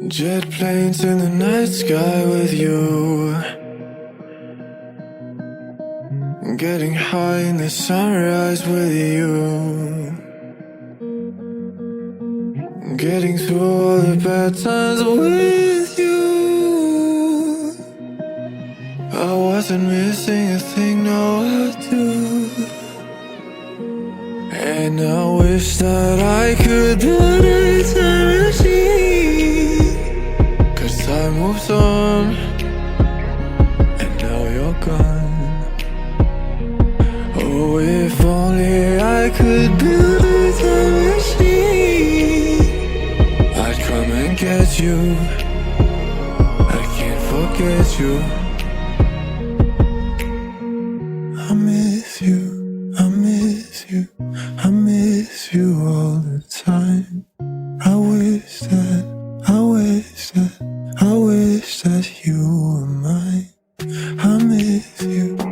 Jet planes in the night sky with you, getting high in the sunrise with you, getting through all the bad times with you. I wasn't missing a thing, no I do. And I wish that I could build a time machine, 'cause time moves on, and now you're gone. Oh, if only I could build a time machine, I'd come and get you. I can't forget you. I miss you, I miss you, I miss you all the time. I wish that, I wish that, I wish that you were mine. I miss you.